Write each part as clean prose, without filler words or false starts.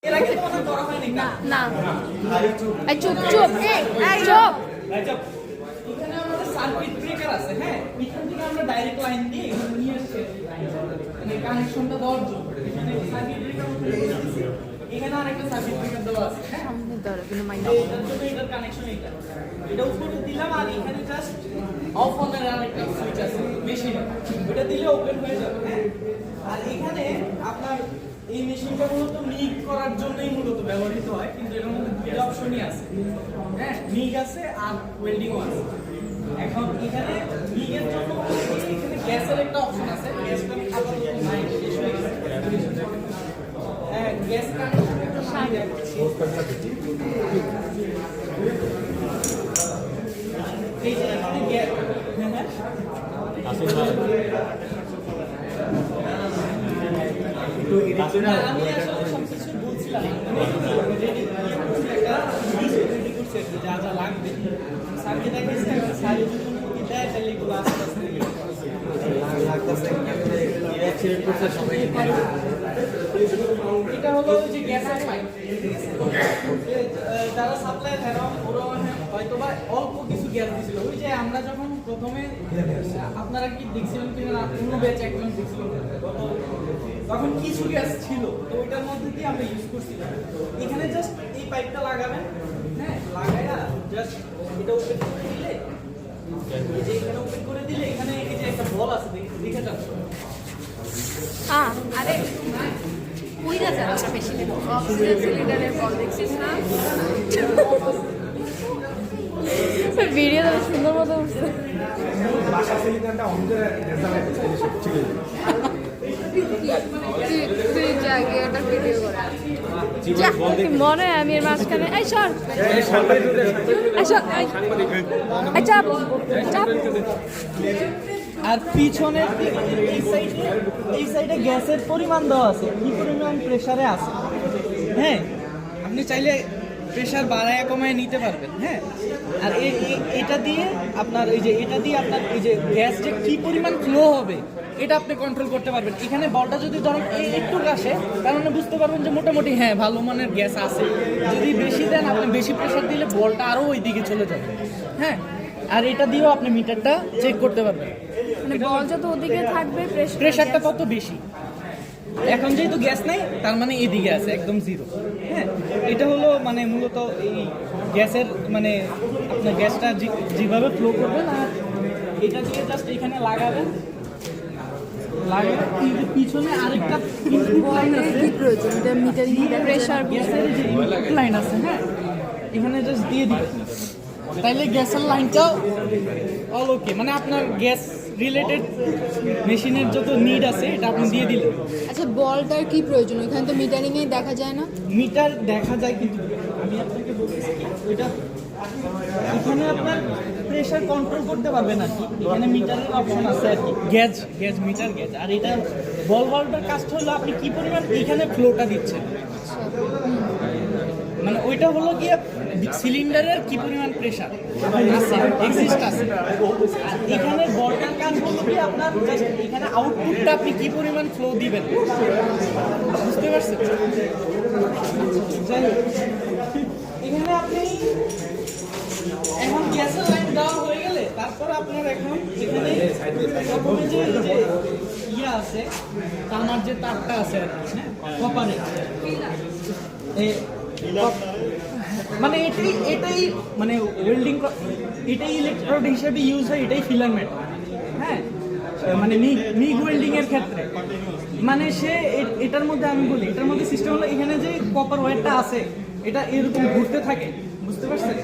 এর আগে তো মনে করা হয়নি না না এই চুপ চুপ এই চুপ এখানে আমাদের সার্কিট ব্রেকার আছে হ্যাঁ এখান থেকে আমরা ডাইরেক্ট লাইন দিয়ে এখানে নিয়ে আসছি মানে কানেকশনটা দেওয়ার জন্য এখানে সার্কিট ব্রেকার এখানে আরেকটা সার্কিট ব্রেকার দেওয়া আছে হ্যাঁ সামনে ধরো কিন্তু মাইন্ড এটার জন্য এটার কানেকশন এটা উপরে দিলাম আর এখানে জাস্ট অফ অন এর আরেকটা সুইচ আছে মেশিন ওটা দিলে ওপেন হয়ে যাবে হ্যাঁ আর এখানে আপনার এই মেশিনটা মূলত মিগ করার জন্যই মূলত ব্যবহৃত হয় কিন্তু এর মধ্যে দুটো অপশনই আছে হ্যাঁ মিগ আছে আর ওয়েল্ডিংও আছে এখন এখানে মিগের জন্য এখানে গ্যাসের একটা অপশন আছে গ্যাসটা আপাতত নাই শেষ হয়ে গেছে হ্যাঁ গ্যাস কানেকশনের জন্য এই যে এখানে গ্যাস হ্যাঁ আমি আসলে সবকিছু বলছিলাম যা যা লাগবে স্যারকে দেখেছি স্যারের যদি দেয় তাহলে এগুলো আস্তে আস্তে এটা হলো যে গ্যাসের পাইপ যারা সাপ্লাই দেয় ওরা হয়তো বা অল্প কিছু গ্যাস দিছিল ওই যে আমরা যখন প্রথমে আপনারা কি দেখছিলেন কিনা অন্য ব্যাচ একজন দেখছিলেন তখন কিছু গ্যাস ছিল তো ওইটার মধ্যে দিয়ে আমরা ইউজ করছিলাম এখানে জাস্ট এই পাইপটা লাগাবেন হ্যাঁ লাগাইয়া জাস্ট এটা ওপেন করে দিলে এই যে এখানে ওপেন করে দিলে এখানে এই যে একটা বল আছে দেখে যাচ্ছে আরে কইরা যাচ্ছে মেশিনে অক্সিজেন সিলিন্ডারের বল দেখছিস না ভিডিও তো সুন্দর মতো উঠছে বাসা সিলিন্ডারটা অন্ধের রেজাল্ট ছিল তুই জাগে এটা ভিডিও করে মনে হয় আমি এর মাঝখানে এই সর চাপ চাপ আর পিছনের এই সাইডে গ্যাসের পরিমাণ দেওয়া আছে কি পরিমাণ প্রেসারে আছে হ্যাঁ আপনি চাইলে প্রেসার বাড়ায় কমায় নিতে পারবেন হ্যাঁ আর এটা দিয়ে আপনার এই যে এটা দিয়ে আপনার এই যে গ্যাস যে কি পরিমাণ ফ্লো হবে এটা আপনি কন্ট্রোল করতে পারবেন এখানে বলটা যদি ধরেন একটু আসে তার মানে বুঝতে পারবেন যে মোটামুটি হ্যাঁ ভালো মানের গ্যাস আছে যদি বেশি দেন আপনি বেশি প্রেসার দিলে বলটা আরও ওই দিকে চলে যাবে হ্যাঁ আর এটা দিয়েও আপনি মিটারটা চেক করতে পারবেন মানে বল যত ওদিকে থাকবে প্রেসারটা তত বেশি এখন যেহেতু গ্যাস নাই তার মানে এদিকে আছে একদম জিরো হ্যাঁ এটা হলো মানে মূলত এই গ্যাসের মানে আপনার গ্যাসটা যেভাবে ফ্লো করবেন আর এটা দিয়ে জাস্ট এখানে লাগাবেন কিন্তু পিছনে আরেকটা লাইন আছে কি প্রয়োজন এটা মিটারিং প্রেসার গ্যাসের যে লাইন আছে হ্যাঁ এখানে জাস্ট দিয়ে দিবেন তাইলে গ্যাসের লাইনটাও অল ওকে মানে আপনার গ্যাস রিলেটেড মেশিনের যত নিড আছে এটা আপনি দিয়ে দিলেন আচ্ছা বলটার কি প্রয়োজন এখানে তো মিটারিং এ দেখা যায় না মিটার দেখা যায় কিন্তু আমি আপনাকে বলতেছি এটা এখানে আপনার প্রেসার কন্ট্রোল করতে পারবেন আর কি এখানে মিটারের অপশন আছে আর কি গ্যাজ মিটার গ্যাজ আর এটা বল বাল্বটার কাজটা হলো আপনি কি পরিমাণ এখানে ফ্লোটা দিচ্ছেন মানে ওইটা হলো গিয়ে সিলিন্ডারের কি পরিমাণ প্রেসার আছে এক্সিস্ট আছে আর এখানে বলটার কাজ হলো কি আপনার জাস্ট এখানে আউটপুটটা আপনি কি পরিমাণ ফ্লো দিবেন বুঝতে পারছেন যাই হোক এখানে আপনি এখন গ্যাসের লাইন দেওয়া হয়ে গেলে তারপর আপনার এখন এখানে প্রথমে যে ইয়ে আছে তামার যে তারটা আছে আর কি হ্যাঁ কপারে মানে এটাই মানে ওয়েল্ডিং এটাই ইলেকট্রোড হিসেবে ইউজ হয় এটাই ফিলামেন্ট হ্যাঁ মানে মিগ ওয়েল্ডিং এর ক্ষেত্রে মানে সে এটার মধ্যে আমি বলি এটার মধ্যে সিস্টেম হলো এখানে যে কপার ওয়্যারটা আছে এটা এরকম ঘুরতে থাকে বুঝতে পারছেন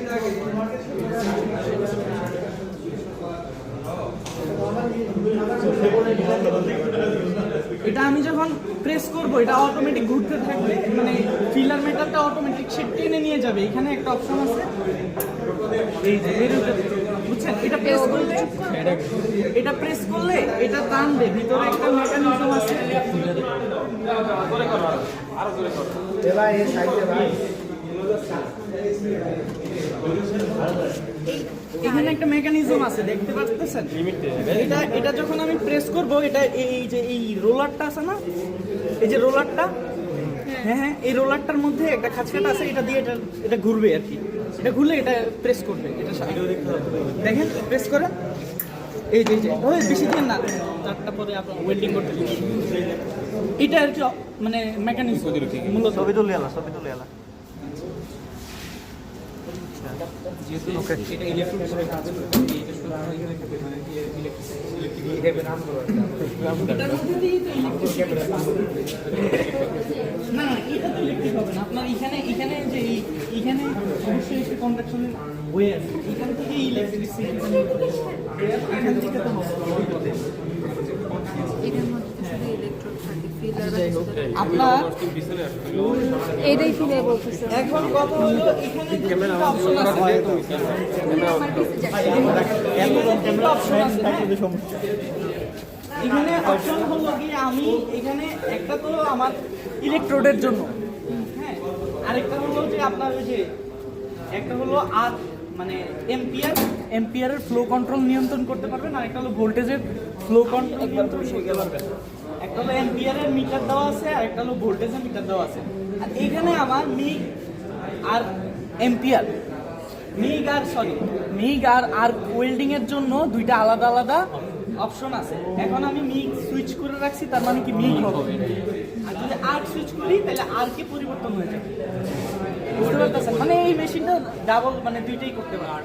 এটা আমি যখন প্রেস করব এটা অটোমেটিক ঘুরতে থাকবে মানে ফিলার মেটালটা অটোমেটিক সে টেনে নিয়ে যাবে এখানে একটা অপশন আছে এই যে বুঝছেন এটা প্রেস করলে এটা টানবে ভিতরে একটা মেকানিজম আছে এখানে একটা মেকানিজম আছে দেখতে পাচ্ছেন এটা যখন আমি প্রেস করব এটা এই যে এই রোলারটা আছে না এই যে রোলারটা হ্যাঁ হ্যাঁ, এই রোলারটার মধ্যে একটা খাঁচকাটা আছে, এটা দিয়ে এটা ঘুরবে আর কি। এটা ঘুরলে এটা প্রেস করবে, এটা দেখেন প্রেস করেন। এই যে ওই বেশি দিন না, 4টা পরে আপনার ওয়েল্ডিং করতে হবে। এটা আর কি মানে মেকানিজম মূলত। ছবি তুলে এলা এটা ইলেকট্রিক হিসেবে কাজ করে, এটা শুধু এখানে ইলেকট্রিক নাম করে এটার মধ্যে দিয়েই তো electric- না না, এটা তো ইলেকট্রিক হবে না আপনার। এখানে যে এখানে অবশ্যই একটা কন্ডাকশনের ওয়ে আছে, এখান থেকে ইলেকট্রিসিটি এখান থেকে তো হবে। এটার মধ্যে শুধু ইলেকট্রোড থাকে, ফিলার আপনার এইটাই ফিলার বলতেছে। এখন কথা হলো এখানে তিনটা অপশন আছে। এখানে অপশন হলো কি, আমি এখানে একটা তো আমার ইলেকট্রোডের জন্য, হ্যাঁ, আরেকটা হলো যে আপনার ওই যে একটা হলো আর মানে এম্পিয়ারের ফ্লো কন্ট্রোল নিয়ন্ত্রণ করতে পারবেন, আর একটা হলো ভোল্টেজের ফ্লো কন্ট্রোল নিয়ন্ত্রণ করতে পারবেন। একটা হলো এম্পিয়ারের মিটার দেওয়া আছে, আর একটা হলো ভোল্টেজের মিটার দেওয়া আছে। আর এখানে আমার মিগ আর এম্পিয়ার, মিগ আর আর্ক ওয়েল্ডিং এর জন্য দুইটা আলাদা আলাদা অপশন আছে। এখন আমি মিগ সুইচ করে রাখছি, তার মানে কি মিগ হবে। আর যদি আর্ক সুইচ করি তাহলে আর্কে পরিবর্তন হয়ে যাবে। বুঝতে পারতেছেন? মানে এই মেশিনটা ডাবল মানে দুইটাই করতে পারে।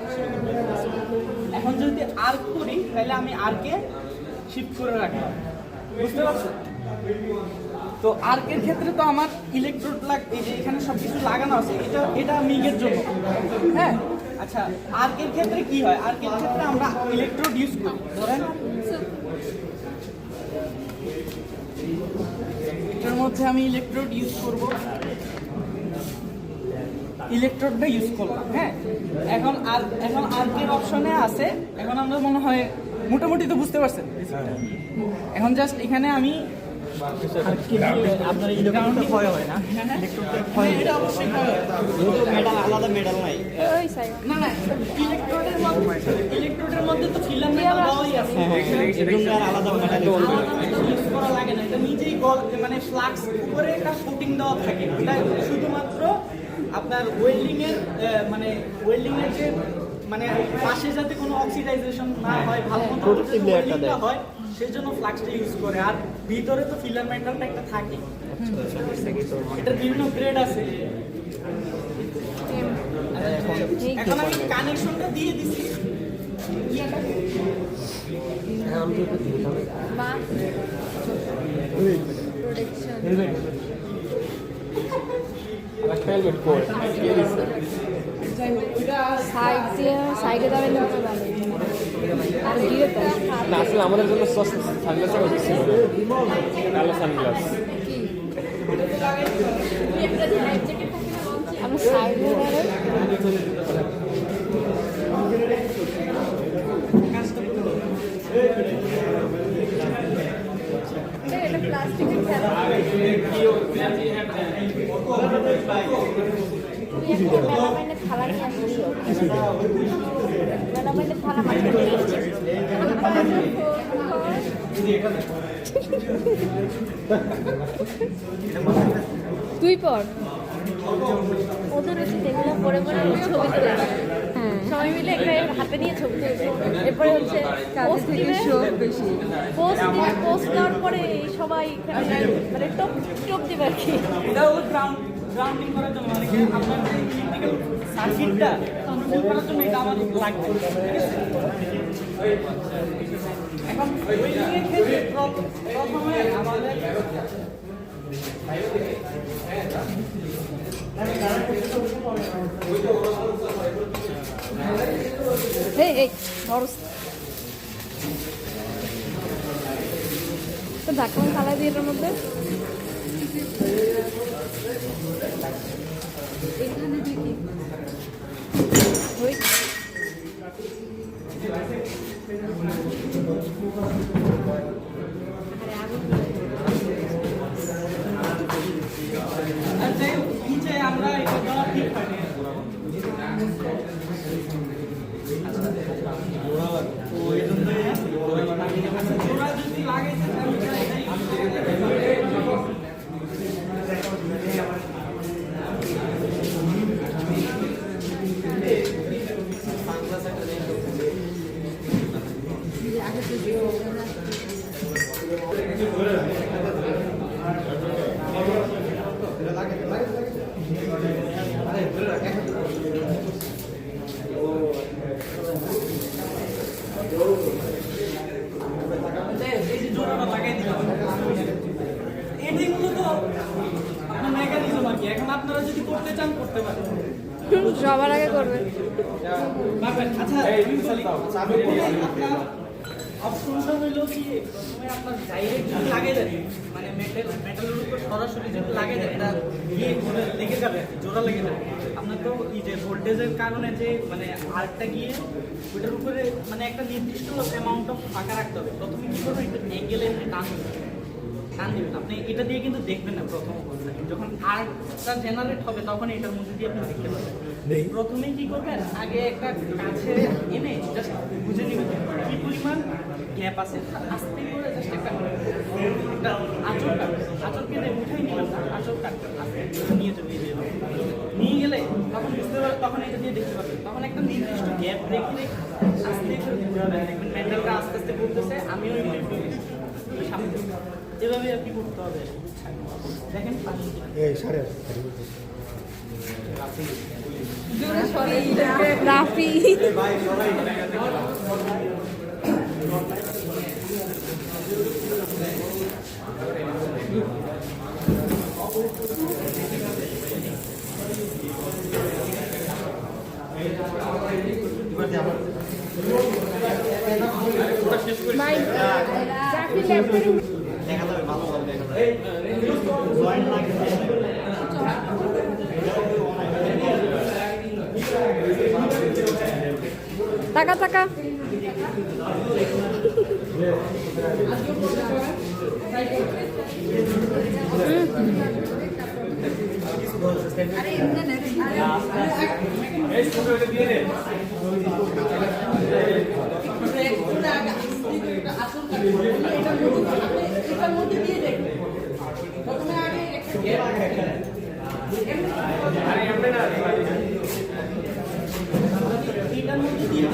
এখন যদি আর্ক করি তাহলে আমি আর্কে শিফট করে রাখলাম। বুঝতে পারছেন? তো আর্কের ক্ষেত্রে তো আমার ইলেকট্রোড এই যে এখানে সবকিছু লাগানো আছে, এটা মিগের জন্য, হ্যাঁ। আচ্ছা, আর্কের ক্ষেত্রে কি হয়? আর্কের ক্ষেত্রে আমরা ইলেকট্রোড ইউজ করি। ধরেন এটার মধ্যে আমি ইলেকট্রোড ইউজ করব, ইলেকট্রোডটা ইউজ করলাম, হ্যাঁ। এখন আর্কের অপশনে আছে। এখন আমরা মনে হয় মোটামুটি তো বুঝতে পারছেন। এখন জাস্ট এখানে আমি আপনার ইলেকট্রিক ভয় হয় না? এটা অবশ্যই হয়। মেটাল আলাদা মেটাল নাই। ওই সাইড না না, ইলেকট্রোডের মধ্যে তো ফিলামেন্ট দেওয়াই আছে। আর আলাদা মেটাল আলাদা মেটাল ইউজ করা লাগে না, এটা নিজেই মানে ফ্লাক্স উপরে একটা কোটিং দেওয়া থাকে। এটা শুধুমাত্র আপনার ওয়েল্ডিং এর মানে যে মানে পাশে যাতে কোনো অক্সিডাইজেশন না হয়, ভালো মতো ওয়েল্ডিংটা হয়, সেজন্য ফ্লাক্সটা ইউজ করে। আর ভিতরে তো ফিলামেন্টালটা একটা থাকে। এটার বিভিন্ন গ্রেড আছে। এখন আমি কানেকশনটা দিয়ে দিছি। বা প্রোটেকশন হেলমেট কোড সাইডে দাঁড়ালে হবে ভালো। আর গিয়ে না, আসলে আমাদের জন্য সানগ্লাসের উচিত ছিল, কালো সানগ্লাস। কি আমরা সাইডে দাঁড়াই। এটা প্লাস্টিকের খেলা। মেলামাইনে থালা নিয়ে আসছিও, মেলামাইনে থালা মাঝে নিয়ে আসছিস। তুই পর ওদের হচ্ছে এগুলো পরে পরে ছবি তুলে সবাই মিলে একটা হাতে নিয়ে ছবি তুলছে। এরপরে হচ্ছে পোস্ট দিবে, পোস্ট দেওয়ার পরে সবাই এখানে মানে টপ দিবে আর কি। এটা হলো গ্রাউন্ডিং করার জন্য, মানে কি আপনার যে ইলেকট্রিক্যাল সার্কিটটা কন্ট্রোল করার জন্য এটা আমার লাগবে। ঠিক আছে? এখন ওয়েল্ডিং এর ক্ষেত্রে প্রথমে আমাদের এই ধরস তো ঢাকনা থালা দিয়ে এটার মধ্যে এখানে দেখি ওই আর যাই হোক, নিচে আমরা এটা দেওয়া ঠিক হয়নি। ওরা যদি লাগাইছে তাহলে এটাই এই যে জোড়াটা লাগাই দিলাম, এটাই মূলত আপনার মেকানিজম আর কি। এখন আপনারা যদি করতে চান করতে পারেন। সবার আগে করবে। আচ্ছা, আপনার অপশনটা হইলো কি প্রথমে আপনার ডাইরেক্ট যদি লাগিয়ে দেন, মানে মেটালের উপর সরাসরি যদি লাগিয়ে দেন, এটা গিয়ে ঘুরে লেগে যাবে আর কি, জোড়া লেগে যাবে। আপনার তো এই যে ভোল্টেজের কারণে যে মানে আর্টটা গিয়ে ওইটার উপরে মানে একটা নির্দিষ্ট অ্যামাউন্ট অফ ফাঁকা রাখতে হবে। প্রথমে কি করবেন, একটু অ্যাঙ্গেলে টান দিবেন। আপনি এটা দিয়ে কিন্তু দেখবেন না প্রথম অবস্থায়, যখন আর্টটা জেনারেট হবে তখন এটার মধ্যে দিয়ে আপনি দেখতে পাবেন। প্রথমে কি করবেন, আগে একটা কাছে এনে জাস্ট বুঝে নেবেন কি পরিমাণ গ্যাপ আছে। আস্তে করে জাস্ট একটা আঁচড় কেটে উঠাই নিলাম না, আঁচড় কাটতে নিয়ে চলে নিয়ে গেলে তখন বুঝতে পারবেন, তখন এটা দিয়ে দেখতে পাবেন। তখন একটা নির্দিষ্ট গ্যাপ রেখে আস্তে করে ঘুরাবেন, দেখবেন মেটালটা আস্তে আস্তে ঘুরতেছে। আমিও সামনে এভাবে আর কি করতে হবে। দেখেন পানি রাফি দেখা যাবে ভালো ভালো দেখা যাবে জয়েন্ট লাগে টাকা টাকা এটার মধ্যে দিয়ে দেখবেন প্রথমে আগে এটার মধ্যে দিয়ে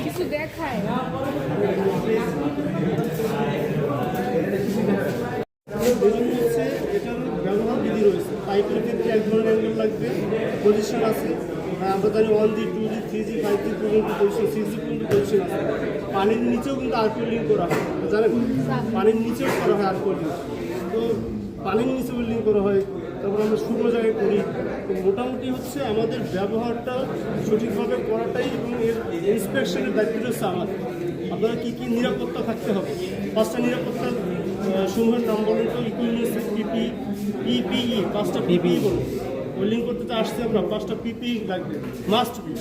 কিছু দেখায় হচ্ছে এটার ব্যবহার বিধি রয়েছে। পাইপের ক্ষেত্রে এক ধরনের অ্যাঙ্গেল লাগবে, পজিশন আছে। আমরা জানি 1G 2G 3G 5G পর্যন্ত পজিশন, 6G পর্যন্ত পজিশন আছে। পানির নিচেও কিন্তু আরপিও লিঙ্ক করা হয়, জানেন? পানির নিচেও করা হয় আরপিও লিঙ্ক। তো পানির নিচে লিঙ্ক করা হয়, তারপর আমরা শুকনো জায়গায় করি। তো মোটামুটি হচ্ছে আমাদের ব্যবহারটা সঠিকভাবে করাটাই এবং এর ইন্সপেকশনের দায়িত্বটা হচ্ছে আমাদের। আপনারা কী কী নিরাপত্তা থাকতে হবে, পাঁচটা নিরাপত্তা সমূহের নাম বলেন তো। ইকুইপমেন্টস, পিপিই, পাঁচটা পিপিই বলুন। ওয়েল্ডিং করতে তো আসছি আমরা, পাঁচটা পিপিই লাগবে, মাস্ট বি।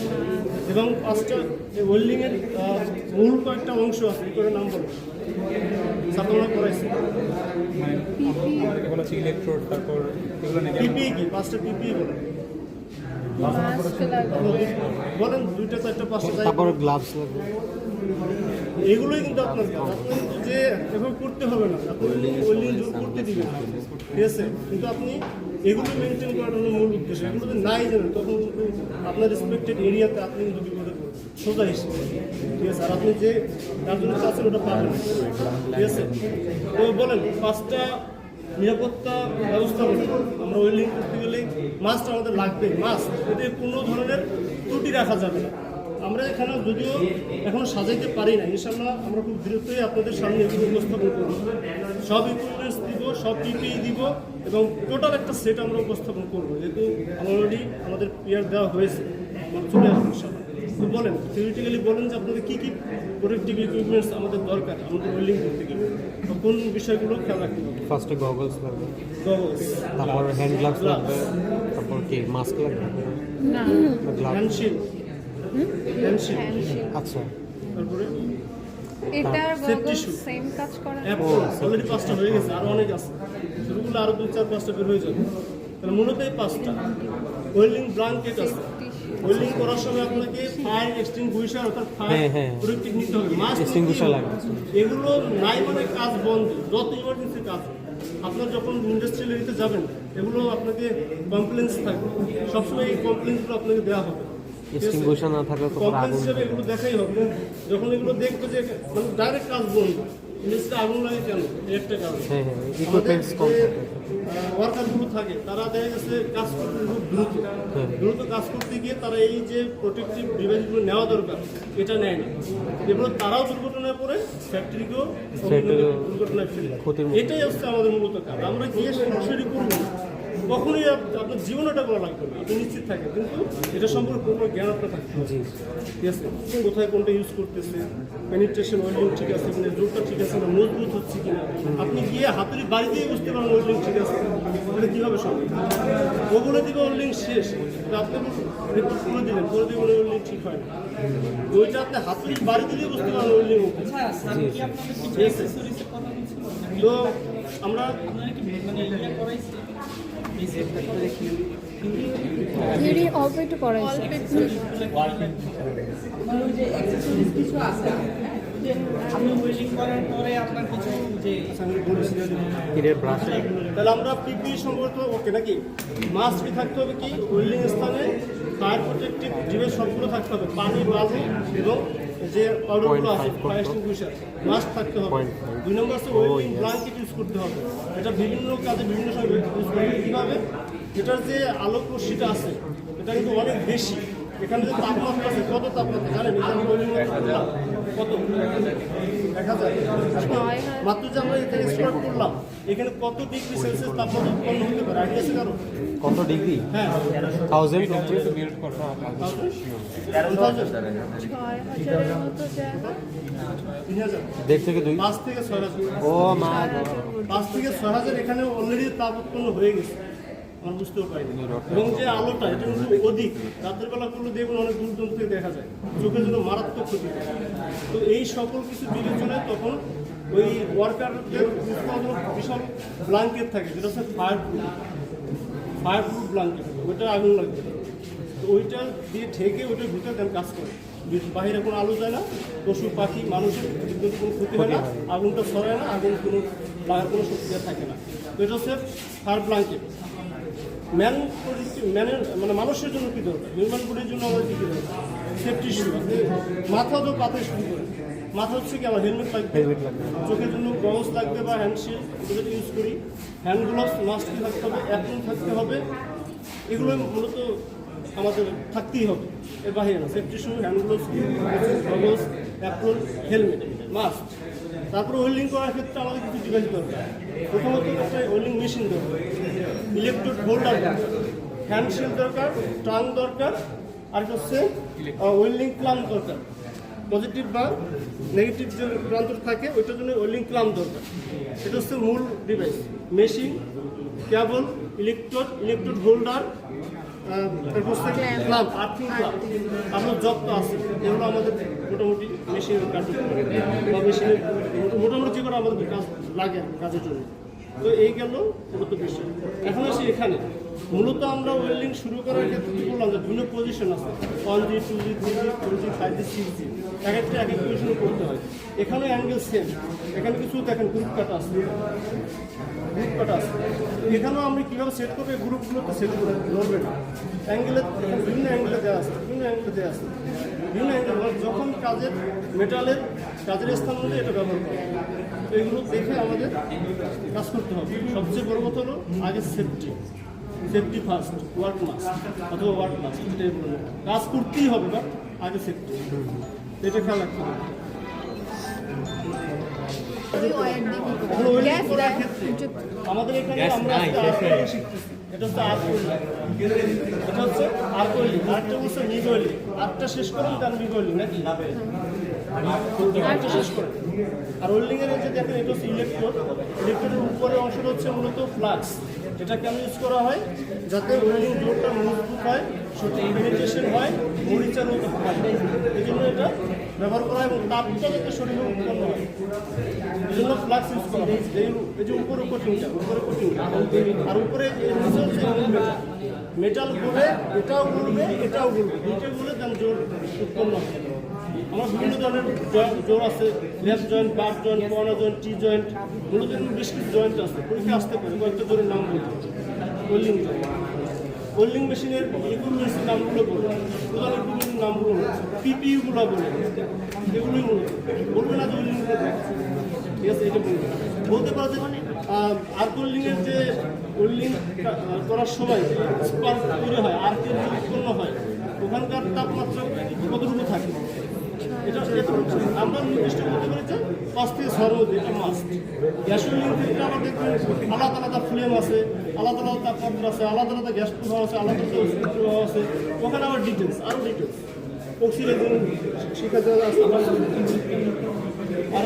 এবং পাঁচটা ওয়েল্ডিংয়ের মূল কয়েকটা অংশ আছে, এই করে নাম বলুন। সাধারণ করাইছি ইলেকট্রোড, তারপর পিপিই কি, পাঁচটা পিপিই বলেন। বলেন দুইটা চারটা পাঁচটা, তারপর গ্লাভস লাগবে। এগুলোই কিন্তু আপনার কাজ। আপনি কিন্তু যে এভাবে করতে হবে না, আপনি ওয়েল্ডিং জোর করতে দিবেন, ঠিক আছে? কিন্তু আপনি এগুলো মেনটেন করার জন্য মূল উদ্দেশ্য। এগুলো যদি নাই জানেন তখন কিন্তু আপনার রেসপেক্টেড এরিয়াতে আপনি কিন্তু বিপদে পড়বেন সোজা হিসেবে, ঠিক আছে? আর আপনি যে তার জন্য চাচ্ছেন ওটা পাবেন, ঠিক আছে? তো বলেন পাঁচটা নিরাপত্তা ব্যবস্থা বলি। আমরা ওয়েল্ডিং করতে গেলে মাস্ট আমাদের লাগবে, মাস্ট। এতে কোনো ধরনের ত্রুটি রাখা যাবে না। আমরা এখানে যদিও এখনো সাজাইতে পারি না, ইনশাল্লাহ আমরা খুব দ্রুতই আপনাদের সামনে এগুলো উপস্থাপন করব। সব ইকুইপমেন্টস দিব, সব পিপিই দিব এবং টোটাল একটা সেট আমরা উপস্থাপন করবো। যেহেতু অলরেডি আমাদের পিয়ার দেওয়া হয়েছে, আমরা চলে আসবো ইনশাল্লাহ। তো বলেন থিওরিটিক্যালি বলেন যে আপনাদের কী কী প্রোটেক্টিভ ইকুইপমেন্টস আমাদের দরকার আমাদের ওয়েল্ডিং করতে গেলে, তো কোন বিষয়গুলো খেয়াল রাখতে হবে? ফার্স্টে গগলস লাগবে, গগলস, তারপর হ্যান্ড গ্লাভস লাগবে, তারপর কি মাস্ক লাগবে, গ্লাভস। হ্যান্ডশিল্ড, আচ্ছা, তারপরে এটার Safety গগল shoe. সেম কাজ করে। অলরেডি পাঁচটা হয়ে গেছে, আরও অনেক আছে। শুরুগুলো আরও 2-4-5টা বের হয়ে যাবে। তাহলে মূলত এই পাঁচটা। ওয়েল্ডিং ব্ল্যাঙ্কেট আছে। ওয়েল্ডিং করার সময় আপনাকে ফায়ার এক্সটিংগুইশার অর্থাৎ ফায়ার হ্যাঁ। প্রোটেক্টিভ নিতে হবে, মাস্ট। Extinguisher লাগবে। এগুলো নাই মানে কাজ বন্ধ, যত ইমার্জেন্সি কাজ। আপনার যখন ইন্ডাস্ট্রিয়াল এরিয়াতে যাবেন এগুলো আপনাকে কমপ্লেন্স থাকবে, সবসময় এই কমপ্লেন্সগুলো আপনাকে দেওয়া হবে। এক্সটিংগুইশার না থাকলে তো পুরো কমপ্লেন্স আগুন। হিসেবে এগুলো দেখাই হবে। যখন এগুলো দেখবে যে মানে ডাইরেক্ট কাজ বন্ধ, ইন্ডাস্ট্রি আগুন লাগে কেন? এর একটা কারণ। হ্যাঁ হ্যাঁ আমাদের ইকুইপমেন্টস কম যে থাকে। ওয়ার্কারগুলো থাকে তারা দেখা গেছে কাজ করতে খুব দ্রুত দ্রুত কাজ করতে গিয়ে তারা এই যে প্রোটেক্টিভ ডিভাইসগুলো নেওয়া দরকার এটা নেয় না, এবার তারাও দুর্ঘটনায় পড়ে ফ্যাক্টরিকেও দুর্ঘটনায় ফেলে। ক্ষতির মুখে। এটাই হচ্ছে আমাদের মূলত কাজ। আমরা গিয়ে সরাসরি করবো না, কখনোই আপনার জীবনে এটা করা লাগবে না, আপনি নিশ্চিত থাকেন, কিন্তু এটা সম্পর্কে কোনো জ্ঞান আপনার থাকতে হবে। জি ঠিক আছে, কোথায় কোনটা ইউজ করতেছে, পেনিট্রেশন ওয়েল্ডিং ঠিক আছে কিনা, জোরটা ঠিক আছে না, মজবুত হচ্ছে কিনা, আপনি গিয়ে হাতুড়ি বাড়ি দিয়ে বুঝতে পারেন ওয়েল্ডিং ঠিক আছে, এটা কীভাবে সম্ভব? ও বলে দিবে ওয়েল্ডিং শেষ, কিন্তু আপনি রিপোর্ট করে দিলেন, করে দিয়ে বলে ওয়েল্ডিং ঠিক হয় না, ওইটা আপনি হাতুড়ি বাড়ি দিয়ে বুঝতে পারেন ওয়েল্ডিং ওকে। আচ্ছা স্যার কি আপনাদের কিছু ঠিক আছে। অ্যাকসেসরিজের কথা বলছিল? তো আমরা আপনারা কি মানে ইয়ে করাইছে এই সেটটা করে দেখি থিওরি অল্প একটু করাইছে। আপনার ওই যে অ্যাকসেসরিজ কিছু আছে যে আপনি ওয়েল্ডিং করার পরে আপনার কিছু যে কিরের ব্রাশ তাহলে আমরা পিপি সম্পর্ক ওকে নাকি মাস্ক কি থাকতে হবে কি ওয়েল্ডিং স্থানে ফায়ার প্রোটেক্টিভ ডিভাইস সবগুলো থাকতে হবে, পানি বাল্ব এবং যে পাউডারগুলো আছে 0.5 ফায়ার এক্সটিংগুইশার মাস্ক থাকতে হবে। 0.5 দুই নম্বর হচ্ছে ওয়েল্ডিং ব্ল্যাঙ্কেট ইউজ করতে হবে, এটা বিভিন্ন কাজে বিভিন্ন সময় ইউজ করতে হবে। কীভাবে? এটার যে আলোক রশ্মিটা আছে এটা কিন্তু অনেক বেশি, এখানে যে তাপমাত্রা আছে কত তাপমাত্রা জানেন? এখানে ওয়েল্ডিং কত 1000 মাত্র যে আমরা এখানে স্টার্ট করলাম, এখানে কত ডিগ্রি সেলসিয়াস তাপমাত্রা উৎপন্ন হতে পারে আইডিয়া আছে কারো? কত ডিগ্রি? হ্যাঁ 1000 3000 দেড় থেকে 2 5 থেকে 6000 ও মা 5 থেকে 6000 এখানে অলরেডি তাপ উৎপন্ন হয়ে গেছে, আমরা বুঝতেও পারিনি। এবং যে আলোটা এটা কিন্তু অধিক, রাতের বেলা করলে দেখুন অনেক দূর দূর থেকে দেখা যায়, চোখের জন্য মারাত্মক ক্ষতি করে। তো এই সকল কিছু বিবেচনায় তখন ওই ওয়ার্কারদের উৎপাদন বিশাল ব্ল্যাঙ্কেট থাকে যেটা হচ্ছে ফায়ার প্রুফ ব্ল্যাঙ্কেট, ওইটা আগুন লাগবে, তো ওইটা দিয়ে ঢেকে ওইটার ভিতরে দেন কাজ করে, বাইরে কোনো আলো যায় না, পশু পাখি মানুষের বিদ্যুৎ কোনো ক্ষতি হয় না, আগুনটা ছড়ায় না, আগুন কোনো লাগার কোনো শক্তি আর থাকে না। তো এটা হচ্ছে ফায়ার ব্ল্যাঙ্কেট। ম্যানের মানে মানুষের জন্য কী দরকার, হিউম্যান বডির জন্য আমাদের কী দরকার? সেফটি শু, মাথা তো পাতে শুরু করে, মাথা হচ্ছে কি আমার হেলমেট লাগবে, চোখের জন্য গ্লভস লাগবে বা হ্যান্ডশিল্ড যেটা ইউজ করি, হ্যান্ড গ্লভস মাস্ক থাকতে হবে, অ্যাপ্রন থাকতে হবে, এগুলো মূলত আমাদের থাকতেই হবে, এর বাইরে না। সেফটি শু, hand gloves, goggles, apron, helmet, mask. তারপরে ওয়েল্ডিং করার ক্ষেত্রে আমাদের কিছু ডিভাইস দরকার, প্রথমত একটা ওয়েল্ডিং মেশিন দরকার, ইলেকট্রোড হোল্ডার দরকার, হ্যান্ডশিল্ড দরকার, ট্রাং দরকার, আর হচ্ছে ওয়েল্ডিং ক্লাম্প দরকার। পজিটিভ বা নেগেটিভ যে প্রান্ত থাকে ওইটার জন্য ওয়েল্ডিং ক্লাম্প দরকার। এটা হচ্ছে মূল ডিভাইস, মেশিন, কেবল, ইলেকট্রোড হোল্ডার, তারপর হচ্ছে ক্লাম্প, আর্থিং ক্লাম্প, আপনার যত আছে এগুলো আমাদের মোটামুটি মেশিনের কাজ বা মেশিনের মোটামুটি যে কোনো আমাদের কাজ লাগে কাজের জন্য। তো এই গেল মূলত বিষয়। এখন আসি এখানে মূলত আমরা ওয়েল্ডিং শুরু করার ক্ষেত্রে কী বললাম যে বিভিন্ন পজিশন আছে, 1G, 2G, 3G, 4G, 5G, 6G, এক একটা এক এক পজিশনে করতে হয়। এখানে অ্যাঙ্গেল সেম, এখানে কিছু দেখেন গ্রুপ কাটা আছে, এখানেও আমরা কীভাবে সেট করবো, এই গ্রুপগুলোতে সেট করবো, নড়বে না, অ্যাঙ্গেলে বিভিন্ন অ্যাঙ্গেলে দেওয়া আছে, বিভিন্ন অ্যাঙ্গেল যখন মেটালের কাজের স্থান অনুযায়ী এটা ব্যবহার করা হয়। তো এগুলো দেখে আমাদের কাজ করতে হবে। সবচেয়ে বড় কথা হলো আগে সেফটি ফার্স্ট, ওয়ার্ক মাস্ক অথবা ওয়ার্ক মাস্ক, এটাই বলবো, কাজ করতেই হবে বা আগে সেফটি, এটা খেয়াল রাখতে হবে। এখন ওয়েল্ডিং করার ক্ষেত্রে আমাদের এখানে আমরা শিখতেছি, এটা হচ্ছে আর্ক ওয়েল্ডিং, এটা হচ্ছে আর্ক ওয়েল্ডিং, আরেকটা হচ্ছে মিগ ওয়েল্ডিং। আর্কটা শেষ করেন তার মিগ ওয়েল্ডিং নাকি আর্কটা শেষ করেন। আর ওয়েল্ডিং এর যে দেখেন এটা হচ্ছে ইলেকট্রোডের উপরের অংশটা হচ্ছে মূলত ফ্লাক্স, এটা কেন ইউজ করা হয়? যাতে ওয়েল্ডিং জোরটা মজবুত হয়, সঠিক পেনিট্রেশন হয়, মরিচার মতো হয়, এই জন্য এটা ব্যবহার করা হয় এবং তাপটা যাতে শরীরে উৎপন্ন হয়, এই জন্য ফ্লাক্স ইউজ করা হয়। এই যে উপরে কোটিংটা আর উপরে মেটাল করে এটাও বলবে দুইটা বলে দেন জোর উৎপন্ন হয়। আমার বিভিন্ন ধরনের জোর আছে, left joint, but joint, corner joint, T joint, মূলত বেশ কিছু জয়েন্ট আছে, পরীক্ষা আসতে পারে কয়েকটা জোরের নাম বলতে। ওয়েল্ডিং মেশিনের ইকুইপমেন্টসের নামগুলো বলুন, প্রধান ইকুইপমেন্টের নামগুলো পিপিইগুলো বলুন, এগুলোই বলবে না যে ওয়েল্ডিং ঠিক আছে, এটা বলতে পারে যে আর্ক ওয়েল্ডিংয়ের যে ওয়েল্ডিং করার সময় স্পার্ক তৈরি হয়, আর্কের যে উৎপন্ন হয়, ওখানকার তাপমাত্রা কতটুকু থাকে, এটা আমরা নির্দিষ্ট করতে পারি যে 5 থেকে 6 মধ্যে, এটা মাস্ট। গ্যাস ওয়েল্ডিং ক্ষেত্রে আমরা দেখবেন আলাদা আলাদা ফ্লেম আছে, আলাদা আলাদা তাপমাত্রা আছে, আলাদা আলাদা গ্যাস প্রবাহ আছে, আলাদা আলাদা ওষুধ প্রবাহ আছে, ওখানে আবার ডিটেলস, আরও ডিটেলস অক্সিজেন শিক্ষার্থীরা আছে। আর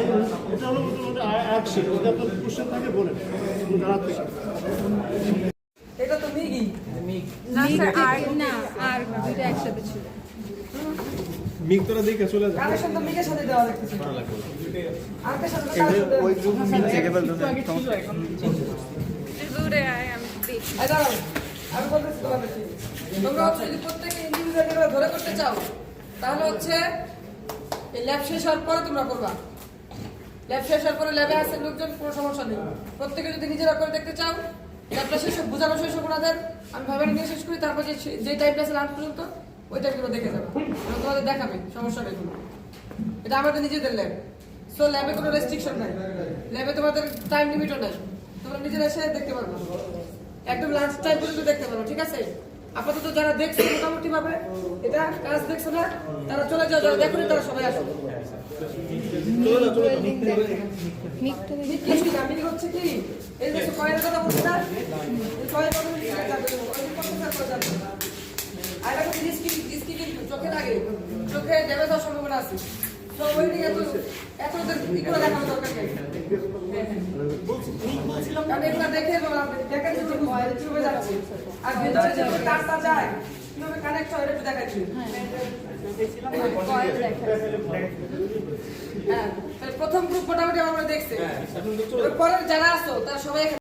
এটা হলো মোটামুটি আর্ট শিট। যদি আপনার কোশ্চেন থাকে বলেন, দাঁড়াতে এটা তো মিগি না স্যার আর না আর দুটো একসাথে ছিল মিক তোরা দেখে চলে যা। কানেকশন তো মিগের সাথে দেওয়া লাগতেছে আর্কের সাথে তো কানেকশন ওই গ্রুপ মিল থেকে বলতেছে দূরে আয় আমি দেখি এই দাঁড়াও, আমি বলতেছি তোমাদের কি। তোমরা হচ্ছে যদি প্রত্যেকে ইন্ডিভিজুয়ালি ধরে করতে চাও, তাহলে হচ্ছে এই ল্যাব শেষ হওয়ার পরে তোমরা করবা। ল্যাব শেষ হওয়ার পরে ল্যাবে আসে লোকজন, কোনো সমস্যা নেই। প্রত্যেকে যদি নিজেরা করে দেখতে চাও, ল্যাবটা শেষ হোক, বোঝানো শেষ হোক ওনাদের, আমি ভাবে নিয়ে শেষ করি, তারপর যে টাইপটা আছে লাস্ট পর্যন্ত ওই টাইপগুলো দেখে যাবো, আমি তোমাদের দেখাবে, সমস্যা নেই কোনো। এটা আমাদের নিজেদের ল্যাব, সো ল্যাবে কোনো রেস্ট্রিকশন নাই, ল্যাবে তোমাদের টাইম লিমিটও নাই, তোমরা নিজেরা এসে দেখতে পারবো, একদম লাঞ্চ টাইম পর্যন্ত দেখতে পারবো, ঠিক আছে? আপাতত যারা দেখছো মোটামুটি ভাবে এটা কাজ দেখছো না, তারা চলে যাও, যারা দেখো তারা সবাই আসো। মিকটা দেখি আমি হচ্ছে কি এই যে কয়ের কথা বলছি না, এই কয়ের কথা বলছি না, আর একটা জিনিস কি কিন্তু চোখে লাগে, চোখে ড্যামেজ হওয়ার সম্ভাবনা আছে, তো ওই নিয়ে এত ই করে দেখানো দরকার নেই। কারণ এগুলো দেখে দেখেন যে কিভাবে যাচ্ছে, আর ভেতরে যে তারটা যায় কিভাবে কানেক্ট হয় এটা একটু দেখাচ্ছি। কয়েল দেখা হ্যাঁ, তাহলে প্রথম গ্রুপ মোটামুটি আমরা দেখছি, পরের যারা আসো তারা সবাই